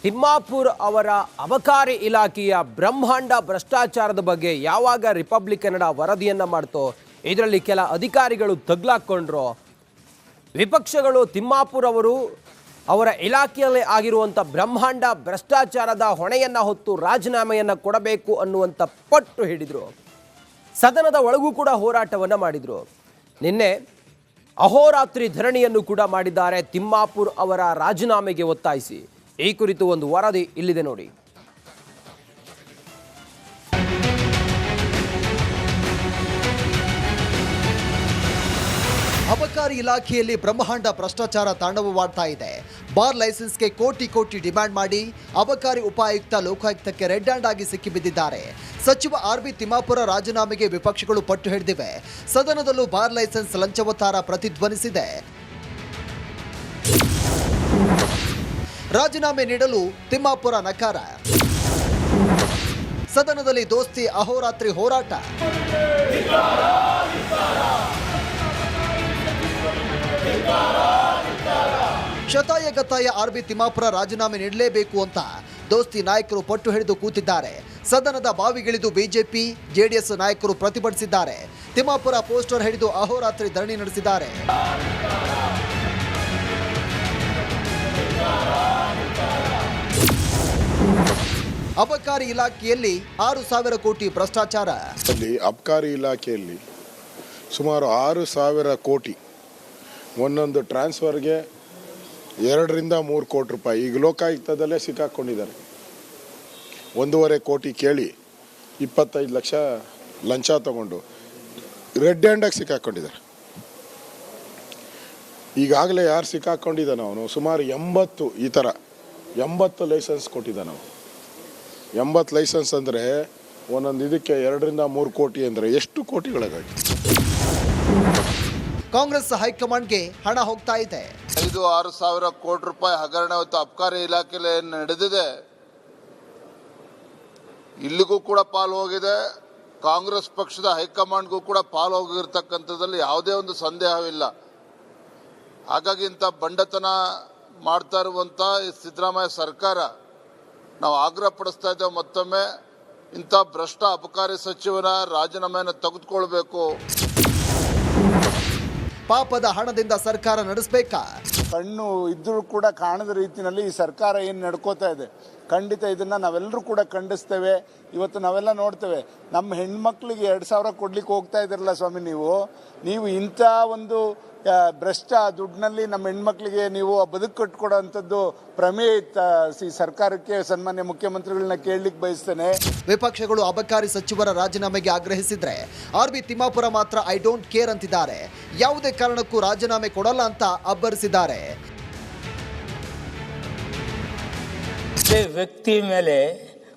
ತಿಮ್ಮಾಪುರ್ ಅವರ ಅಬಕಾರಿ ಇಲಾಖೆಯ ಬ್ರಹ್ಮಾಂಡ ಭ್ರಷ್ಟಾಚಾರದ ಬಗ್ಗೆ ಯಾವಾಗ ರಿಪಬ್ಲಿಕ್ ಕನ್ನಡ ವರದಿಯನ್ನು ಮಾಡ್ತೋ ಇದರಲ್ಲಿ ಕೆಲ ಅಧಿಕಾರಿಗಳು ತಗ್ಲಾಕೊಂಡ್ರು. ವಿಪಕ್ಷಗಳು ತಿಮ್ಮಾಪುರ್ ಅವರ ಇಲಾಖೆಯಲ್ಲಿ ಆಗಿರುವಂಥ ಬ್ರಹ್ಮಾಂಡ ಭ್ರಷ್ಟಾಚಾರದ ಹೊಣೆಯನ್ನು ಹೊತ್ತು ರಾಜೀನಾಮೆಯನ್ನು ಕೊಡಬೇಕು ಅನ್ನುವಂಥ ಪಟ್ಟು ಹಿಡಿದರು. ಸದನದ ಒಳಗೂ ಕೂಡ ಹೋರಾಟವನ್ನು ಮಾಡಿದರು. ನಿನ್ನೆ ಅಹೋರಾತ್ರಿ ಧರಣಿಯನ್ನು ಕೂಡ ಮಾಡಿದ್ದಾರೆ ತಿಮ್ಮಾಪುರ್ ಅವರ ರಾಜೀನಾಮೆಗೆ ಒತ್ತಾಯಿಸಿ. ಈ ಕುರಿತು ಒಂದು ವರದಿ ಇಲ್ಲಿದೆ ನೋಡಿ. ಅಬಕಾರಿ ಇಲಾಖೆಯಲ್ಲಿ ಬ್ರಹ್ಮಾಂಡ ಭ್ರಷ್ಟಾಚಾರ ತಾಂಡವವಾಡ್ತಾ ಇದೆ. ಬಾರ್ ಲೈಸೆನ್ಸ್ಗೆ ಕೋಟಿ ಕೋಟಿ ಡಿಮ್ಯಾಂಡ್ ಮಾಡಿ ಅಬಕಾರಿ ಉಪಾಯುಕ್ತ ಲೋಕಾಯುಕ್ತಕ್ಕೆ ರೆಡ್ ಹ್ಯಾಂಡ್ ಆಗಿ ಸಿಕ್ಕಿಬಿದ್ದಿದ್ದಾರೆ. ಸಚಿವ ಆರ್.ಬಿ. ತಿಮ್ಮಾಪುರ ರಾಜೀನಾಮೆಗೆ ವಿಪಕ್ಷಗಳು ಪಟ್ಟು ಹಿಡಿದಿವೆ. ಸದನದಲ್ಲೂ ಬಾರ್ ಲೈಸೆನ್ಸ್ ಲಂಚವತಾರ ಪ್ರತಿಧ್ವನಿಸಿದೆ. ರಾಜೀನಾಮೆ ನೀಡಲು ತಿಮ್ಮಾಪುರ ನಕಾರ. ಸದನದಲ್ಲಿ ದೋಸ್ತಿ ಅಹೋರಾತ್ರಿ ಹೋರಾಟ. ಶತಾಯಗತಾಯ ಆರ್.ಬಿ. ತಿಮ್ಮಾಪುರ ರಾಜೀನಾಮೆ ನೀಡಲೇಬೇಕು ಅಂತ ದೋಸ್ತಿ ನಾಯಕರು ಪಟ್ಟು ಹಿಡಿದು ಕೂತಿದ್ದಾರೆ. ಸದನದ ಬಾವಿಗಿಳಿದು ಬಿಜೆಪಿ ಜೆಡಿಎಸ್ ನಾಯಕರು ಪ್ರತಿಭಟಿಸಿದ್ದಾರೆ. ತಿಮ್ಮಾಪುರ ಪೋಸ್ಟರ್ ಹಿಡಿದು ಅಹೋರಾತ್ರಿ ಧರಣಿ ನಡೆಸಿದ್ದಾರೆ. ಅಬಕಾರಿ ಇಲಾಖೆಯಲ್ಲಿ 6,000 ಕೋಟಿ ಭ್ರಷ್ಟಾಚಾರ. ಅಬಕಾರಿ ಇಲಾಖೆಯಲ್ಲಿ ಸುಮಾರು 6,000 ಕೋಟಿ ಒಂದೊಂದು ಟ್ರಾನ್ಸ್ಫರ್ಗೆ 2ರಿಂದ 3 ಕೋಟಿ ರೂಪಾಯಿ. ಈಗ ಲೋಕಾಯುಕ್ತದಲ್ಲೇ ಸಿಕ್ಕಾಕೊಂಡಿದ್ದಾರೆ. 1.5 ಕೋಟಿ ಕೇಳಿ 25 ಲಕ್ಷ ಲಂಚ ತಗೊಂಡು ರೆಡ್ ಹ್ಯಾಂಡಾಗಿ ಸಿಕ್ಕಾಕೊಂಡಿದ್ದಾರೆ. ಈಗಾಗಲೇ ಯಾರು ಸಿಕ್ಕಾಕೊಂಡಿದ್ದಾನೆ ಅವನು ಸುಮಾರು 80 ಈ ಥರ 80 ಲೈಸೆನ್ಸ್ ಕೊಟ್ಟಿದ್ದಾನೆ ನಾವು. 80 ಲೈಸೆನ್ಸ್ ಅಂದರೆ ಒಂದೊಂದು ಇದಕ್ಕೆ 2ರಿಂದ 3 ಕೋಟಿ ಅಂದರೆ ಎಷ್ಟು ಕೋಟಿಗಳಾಗಿ. ಕಾಂಗ್ರೆಸ್ ಹೈಕಮಾಂಡ್ಗೆ ಹಣ ಹೋಗ್ತಾ ಇದೆ. 5-6 ಸಾವಿರ ಕೋಟಿ ರೂಪಾಯಿ ಹಗರಣ ಇವತ್ತು ಅಬಕಾರಿ ಇಲಾಖೆಯಲ್ಲಿ ನಡೆದಿದೆ. ಇಲ್ಲಿಗೂ ಕೂಡ ಪಾಲು ಹೋಗಿದೆ. ಕಾಂಗ್ರೆಸ್ ಪಕ್ಷದ ಹೈಕಮಾಂಡ್ಗೂ ಕೂಡ ಪಾಲು ಹೋಗಿರ್ತಕ್ಕಂಥದ್ದಲ್ಲಿ ಯಾವುದೇ ಒಂದು ಸಂದೇಹವಿಲ್ಲ. ಹಾಗಾಗಿ ಇಂಥ ಬಂಡತನ ಮಾಡ್ತಾ ಇರುವಂಥ ಸಿದ್ದರಾಮಯ್ಯ ಸರ್ಕಾರ ನಾವು ಆಗ್ರಹ ಪಡಿಸ್ತಾ ಇದ್ದೇವೆ. ಮತ್ತೊಮ್ಮೆ ಇಂಥ ಭ್ರಷ್ಟ ಅಬಕಾರಿ ಸಚಿವನ ರಾಜೀನಾಮೆಯನ್ನು ತೆಗೆದುಕೊಳ್ಬೇಕು. ಪಾಪದ ಹಣದಿಂದ ಸರ್ಕಾರ ನಡೆಸಬೇಕಾ? ಕಣ್ಣು ಇದ್ರೂ ಕೂಡ ಕಾಣದ ರೀತಿಯಲ್ಲಿ ಈ ಸರ್ಕಾರ ಏನು ನಡ್ಕೋತಾ ಇದೆ. ಖಂಡಿತ ಇದನ್ನು ನಾವೆಲ್ಲರೂ ಕೂಡ ಖಂಡಿಸ್ತೇವೆ. ಇವತ್ತು ನಾವೆಲ್ಲ ನೋಡ್ತೇವೆ, ನಮ್ಮ ಹೆಣ್ಮಕ್ಳಿಗೆ 2,000 ಕೊಡ್ಲಿಕ್ಕೆ ಹೋಗ್ತಾ ಇದ್ದೀರಲ್ಲ ಸ್ವಾಮಿ, ನೀವು ಇಂಥ ಒಂದು ಭ್ರಷ್ಟ ದುಡ್ಡಿನಲ್ಲಿ ನಮ್ಮ ಹೆಣ್ಮಕ್ಳಿಗೆ ನೀವು ಬದುಕು ಕಟ್ಕೊಡೋ ಅಂಥದ್ದು ಪ್ರಮೇಯ ಈ ಸರ್ಕಾರಕ್ಕೆ ಸನ್ಮಾನ್ಯ ಮುಖ್ಯಮಂತ್ರಿಗಳನ್ನ ಕೇಳಲಿಕ್ಕೆ ಬಯಸ್ತೇನೆ. ವಿಪಕ್ಷಗಳು ಅಬಕಾರಿ ಸಚಿವರ ರಾಜೀನಾಮೆಗೆ ಆಗ್ರಹಿಸಿದ್ರೆ ಆರ್.ಬಿ. ತಿಮ್ಮಾಪುರ ಮಾತ್ರ ಐ ಡೋಂಟ್ ಕೇರ್ ಅಂತಿದ್ದಾರೆ. ಯಾವುದೇ ಕಾರಣಕ್ಕೂ ರಾಜೀನಾಮೆ ಕೊಡಲ್ಲ ಅಂತ ಅಬ್ಬರಿಸಿದ್ದಾರೆ. ವ್ಯಕ್ತಿ ಮೇಲೆ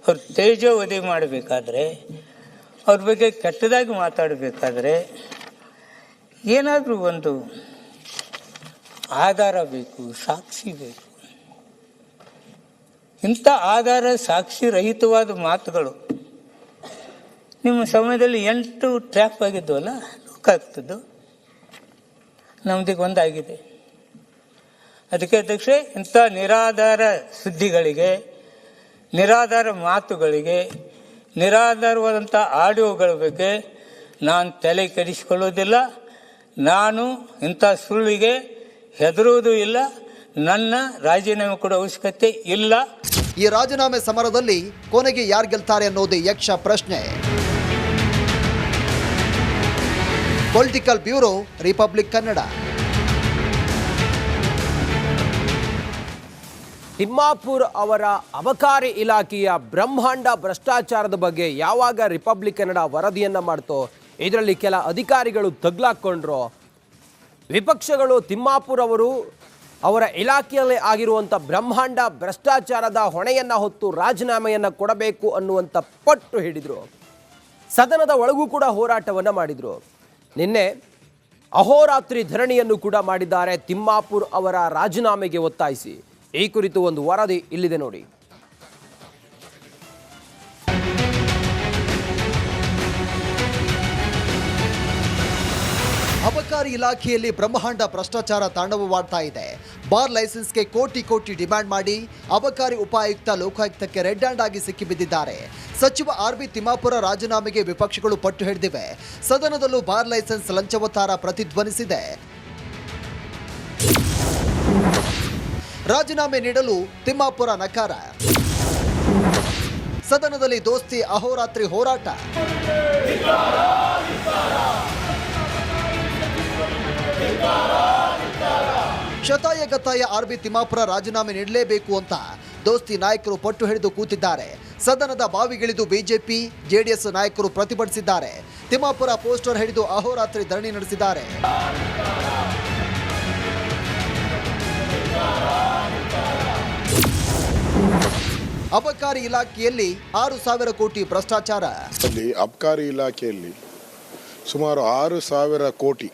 ಅವ್ರು ತೇಜೋವಧಿ ಮಾಡಬೇಕಾದ್ರೆ, ಅವ್ರ ಬಗ್ಗೆ ಕೆಟ್ಟದಾಗಿ ಮಾತಾಡಬೇಕಾದ್ರೆ ಏನಾದರೂ ಒಂದು ಆಧಾರ ಬೇಕು, ಸಾಕ್ಷಿ ಬೇಕು. ಇಂಥ ಆಧಾರ ಸಾಕ್ಷಿ ರಹಿತವಾದ ಮಾತುಗಳು ನಿಮ್ಮ ಸಮಯದಲ್ಲಿ 8 ಟ್ರ್ಯಾಪ್ ಆಗಿದ್ವಲ್ಲ ಲೋಕಾಯುಕ್ತದ್ದು, ನಮ್ದಿಗೆ ಒಂದಾಗಿದೆ. ಅದಕ್ಕೆ ಅಧ್ಯಕ್ಷೆ, ಇಂಥ ನಿರಾಧಾರ ಸುದ್ದಿಗಳಿಗೆ, ನಿರಾಧಾರ ಮಾತುಗಳಿಗೆ, ನಿರಾಧಾರವಾದಂಥ ಆಡಿಯೋಗಳ ಬಗ್ಗೆ ನಾನು ತಲೆ ಕೆಡಿಸಿಕೊಳ್ಳೋದಿಲ್ಲ. ನಾನು ಇಂಥ ಸುಳ್ಳಿಗೆ ಹೆದರುವುದೂ ಇಲ್ಲ. ನನ್ನ ರಾಜೀನಾಮೆ ಕೊಡೋ ಅವಶ್ಯಕತೆ ಇಲ್ಲ. ಈ ರಾಜೀನಾಮೆ ಸಮರದಲ್ಲಿ ಕೊನೆಗೆ ಯಾರು ಗೆಲ್ತಾರೆ ಅನ್ನೋದೇ ಯಕ್ಷ ಪ್ರಶ್ನೆ. Political bureau, republic Kannada. Timmapur ಅವರ ಅಬಕಾರಿ ಇಲಾಖೆಯ ಬ್ರಹ್ಮಾಂಡ ಭ್ರಷ್ಟಾಚಾರದ ಬಗ್ಗೆ ಯಾವಾಗ ರಿಪಬ್ಲಿಕ್ ಕನ್ನಡ ವರದಿಯನ್ನು ಮಾಡ್ತೋ ಇದರಲ್ಲಿ ಕೆಲ ಅಧಿಕಾರಿಗಳು ತಗ್ಲಾಕೊಂಡ್ರು. ವಿಪಕ್ಷಗಳು ತಿಮ್ಮಾಪುರ್ ಅವರ ಇಲಾಖೆಯಲ್ಲಿ ಆಗಿರುವಂಥ ಬ್ರಹ್ಮಾಂಡ ಭ್ರಷ್ಟಾಚಾರದ ಹೊಣೆಯನ್ನು ಹೊತ್ತು ರಾಜೀನಾಮೆಯನ್ನು ಕೊಡಬೇಕು ಅನ್ನುವಂಥ ಪಟ್ಟು ಹಿಡಿದರು. ಸದನದ ಒಳಗೂ ಕೂಡ ಹೋರಾಟವನ್ನು ಮಾಡಿದರು. ನಿನ್ನೆ ಅಹೋರಾತ್ರಿ ಧರಣಿಯನ್ನು ಕೂಡ ಮಾಡಿದ್ದಾರೆ ತಿಮ್ಮಾಪುರ್ ಅವರ ರಾಜೀನಾಮೆಗೆ ಒತ್ತಾಯಿಸಿ. ಈ ಕುರಿತು ಒಂದು ವರದಿ ಇಲ್ಲಿದೆ ನೋಡಿ. ಅಬಕಾರಿ ಇಲಾಖೆಯಲ್ಲಿ ಬ್ರಹ್ಮಾಂಡ ಭ್ರಷ್ಟಾಚಾರ ತಾಂಡವವಾಡ್ತಾ ಇದೆ. ಬಾರ್ ಲೈಸೆನ್ಸ್ಗೆ ಕೋಟಿ ಕೋಟಿ ಡಿಮ್ಯಾಂಡ್ ಮಾಡಿ ಅಬಕಾರಿ ಉಪಾಯುಕ್ತ ಲೋಕಾಯುಕ್ತಕ್ಕೆ ರೆಡ್ ಹ್ಯಾಂಡ್ ಆಗಿ ಸಿಕ್ಕಿಬಿದ್ದಿದ್ದಾರೆ. ಸಚಿವ ಆರ್.ಬಿ. ತಿಮ್ಮಾಪುರ ರಾಜೀನಾಮೆಗೆ ವಿಪಕ್ಷಗಳು ಪಟ್ಟು ಹಿಡಿದಿವೆ. ಸದನದಲ್ಲೂ ಬಾರ್ ಲೈಸೆನ್ಸ್ ಲಂಚವತಾರ ಪ್ರತಿಧ್ವನಿಸಿದೆ. ರಾಜೀನಾಮೆ ನೀಡಲು ತಿಮ್ಮಾಪುರ ನಕಾರ. ಸದನದಲ್ಲಿ ದೋಸ್ತಿ ಅಹೋರಾತ್ರಿ ಹೋರಾಟ. ಶತಾಯಗತಾಯ ಆರ್.ಬಿ. ತಿಮ್ಮಾಪುರ ರಾಜೀನಾಮೆ ನೀಡಲೇಬೇಕು ಅಂತ ದೋಸ್ತಿ ನಾಯಕರು ಪಟ್ಟು ಹಿಡಿದು ಕೂತಿದ್ದಾರೆ. ಸದನದ ಬಾವಿಗಿಳಿದು ಬಿಜೆಪಿ ಜೆಡಿಎಸ್ ನಾಯಕರು ಪ್ರತಿಭಟಿಸಿದ್ದಾರೆ. ತಿಮ್ಮಾಪುರ ಪೋಸ್ಟರ್ ಹಿಡಿದು ಅಹೋರಾತ್ರಿ ಧರಣಿ ನಡೆಸಿದ್ದಾರೆ. ಅಬಕಾರಿ ಇಲಾಖೆಯಲ್ಲಿ 6,000 ಕೋಟಿ ಭ್ರಷ್ಟಾಚಾರ. ಅಬಕಾರಿ ಇಲಾಖೆಯಲ್ಲಿ ಸುಮಾರು 6,000 ಕೋಟಿ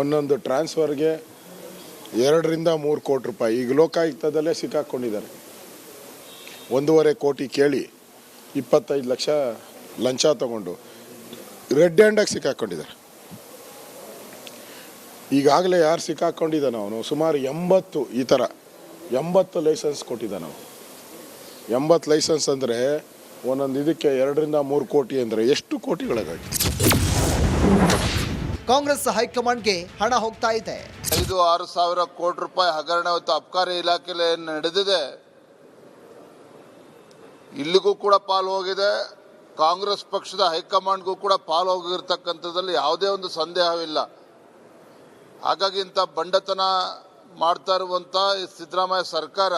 ಒಂದೊಂದು ಟ್ರಾನ್ಸ್ಫರ್ಗೆ 2ರಿಂದ 3 ಕೋಟಿ ರೂಪಾಯಿ ಈಗ ಲೋಕಾಯುಕ್ತದಲ್ಲೇ ಸಿಕ್ಕಾಕೊಂಡಿದ್ದಾರೆ. 1.5 ಕೋಟಿ ಕೇಳಿ 25 ಲಕ್ಷ ಲಂಚ ತಗೊಂಡು ರೆಡ್ ಹ್ಯಾಂಡಾಗಿ ಸಿಕ್ಕಾಕೊಂಡಿದ್ದಾರೆ. ಈಗಾಗಲೇ ಯಾರು ಸಿಕ್ಕಾಕೊಂಡಿದ್ದಾನೆ ಅವನು ಸುಮಾರು 80 ಈ ಥರ 80 ಲೈಸೆನ್ಸ್ ಕೊಟ್ಟಿದ್ದಾನೆ ಅವನು. 80 ಲೈಸೆನ್ಸ್ ಅಂದರೆ ಒಂದೊಂದು ಇದಕ್ಕೆ 2ರಿಂದ 3 ಕೋಟಿ ಅಂದರೆ ಎಷ್ಟು ಕೋಟಿಗಳಾಗಿ. ಕಾಂಗ್ರೆಸ್ ಹೈಕಮಾಂಡ್ಗೆ ಹಣ ಹೋಗ್ತಾ ಇದೆ. 5-6 ಸಾವಿರ ಕೋಟಿ ರೂಪಾಯಿ ಹಗರಣ ಇವತ್ತು ಅಬಕಾರಿ ಇಲಾಖೆಯಲ್ಲಿ ನಡೆದಿದೆ. ಇಲ್ಲಿಗೂ ಕೂಡ ಪಾಲು ಹೋಗಿದೆ. ಕಾಂಗ್ರೆಸ್ ಪಕ್ಷದ ಹೈಕಮಾಂಡ್ಗೂ ಕೂಡ ಪಾಲು ಹೋಗಿರ್ತಕ್ಕಂಥದ್ದಲ್ಲಿ ಯಾವುದೇ ಒಂದು ಸಂದೇಹವಿಲ್ಲ. ಹಾಗಾಗಿ ಇಂಥ ಬಂಡತನ ಮಾಡ್ತಾ ಇರುವಂಥ ಸಿದ್ದರಾಮಯ್ಯ ಸರ್ಕಾರ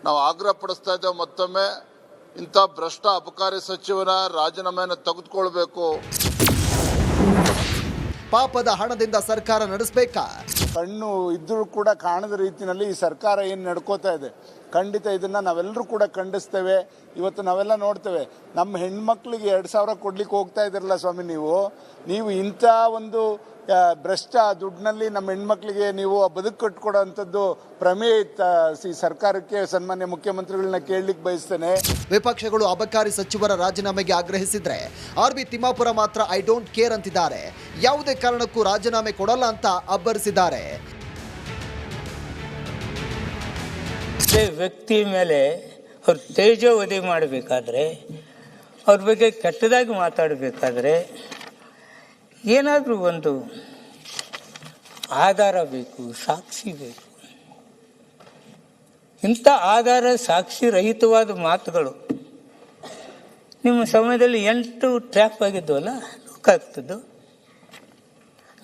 ನಾವು ಆಗ್ರಹ ಪಡಿಸ್ತಾ ಇದ್ದೇವೆ. ಮತ್ತೊಮ್ಮೆ ಇಂಥ ಭ್ರಷ್ಟ ಅಬಕಾರಿ ಸಚಿವನ ರಾಜೀನಾಮೆಯನ್ನು ತೆಗೆದುಕೊಳ್ಬೇಕು. ಪಾಪದ ಹಣದಿಂದ ಸರ್ಕಾರ ನಡೆಸಬೇಕಾ? ಕಣ್ಣು ಇದ್ರೂ ಕೂಡ ಕಾಣದ ರೀತಿಯಲ್ಲಿ ಈ ಸರ್ಕಾರ ಏನು ನಡ್ಕೋತಾ ಇದೆ, ಖಂಡಿತ ಇದನ್ನು ನಾವೆಲ್ಲರೂ ಕೂಡ ಖಂಡಿಸ್ತೇವೆ. ಇವತ್ತು ನಾವೆಲ್ಲ ನೋಡ್ತೇವೆ, ನಮ್ಮ ಹೆಣ್ಮಕ್ಳಿಗೆ 2,000 ಕೊಡ್ಲಿಕ್ಕೆ ಹೋಗ್ತಾ ಇದ್ದೀರಲ್ಲ ಸ್ವಾಮಿ, ನೀವು ಇಂಥ ಒಂದು ಭ್ರಷ್ಟ ದುಡ್ಡಿನಲ್ಲಿ ನಮ್ಮ ಹೆಣ್ಮಕ್ಳಿಗೆ ನೀವು ಬದುಕು ಕಟ್ಕೊಡೋಂಥದ್ದು ಪ್ರಮೇಯ ಈ ಸರ್ಕಾರಕ್ಕೆ ಸನ್ಮಾನ್ಯ ಮುಖ್ಯಮಂತ್ರಿಗಳನ್ನ ಕೇಳಲಿಕ್ಕೆ ಬಯಸ್ತೇನೆ. ವಿಪಕ್ಷಗಳು ಅಬಕಾರಿ ಸಚಿವರ ರಾಜೀನಾಮೆಗೆ ಆಗ್ರಹಿಸಿದ್ರೆ ಆರ್.ಬಿ. ತಿಮ್ಮಾಪುರ ಮಾತ್ರ ಐ ಡೋಂಟ್ ಕೇರ್ ಅಂತಿದ್ದಾರೆ. ಯಾವುದೇ ಕಾರಣಕ್ಕೂ ರಾಜೀನಾಮೆ ಕೊಡಲ್ಲ ಅಂತ ಅಬ್ಬರಿಸಿದ್ದಾರೆ. ವ್ಯಕ್ತಿ ಮೇಲೆ ಅವ್ರು ತೇಜೋವಧಿ ಮಾಡಬೇಕಾದ್ರೆ, ಅವ್ರ ಬಗ್ಗೆ ಕೆಟ್ಟದಾಗಿ ಮಾತಾಡಬೇಕಾದ್ರೆ ಏನಾದರೂ ಒಂದು ಆಧಾರ ಬೇಕು, ಸಾಕ್ಷಿ ಬೇಕು. ಇಂಥ ಆಧಾರ ಸಾಕ್ಷಿ ರಹಿತವಾದ ಮಾತುಗಳು ನಿಮ್ಮ ಸಮಯದಲ್ಲಿ 8 ಟ್ರ್ಯಾಪ್ ಆಗಿದ್ವಲ್ಲ, ಲೋಕಾಯುಕ್ತದ್ದು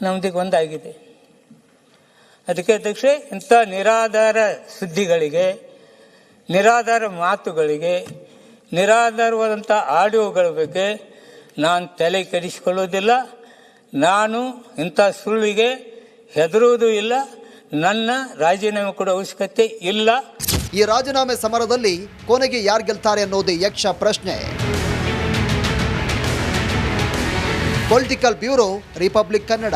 ನಮ್ದಿಗೆ ಒಂದಾಗಿದೆ. ಅದಕ್ಕೆ ಅಧ್ಯಕ್ಷೆ, ಇಂಥ ನಿರಾಧಾರ ಸುದ್ದಿಗಳಿಗೆ, ನಿರಾಧಾರ ಮಾತುಗಳಿಗೆ, ನಿರಾಧಾರವಾದಂಥ ಆಡಿಯೋಗಳ ಬಗ್ಗೆ ನಾನು ತಲೆ ಕೆಡಿಸಿಕೊಳ್ಳೋದಿಲ್ಲ. ನಾನು ಇಂಥ ಸುಳ್ಳಿಗೆ ಹೆದರುವುದೂ ಇಲ್ಲ. ನನ್ನ ರಾಜೀನಾಮೆ ಕೊಡೋ ಅವಶ್ಯಕತೆ ಇಲ್ಲ. ಈ ರಾಜೀನಾಮೆ ಸಮರದಲ್ಲಿ ಕೊನೆಗೆ ಯಾರು ಗೆಲ್ತಾರೆ ಅನ್ನೋದೇ ಯಕ್ಷ ಪ್ರಶ್ನೆ. Political bureau, republic Kannada.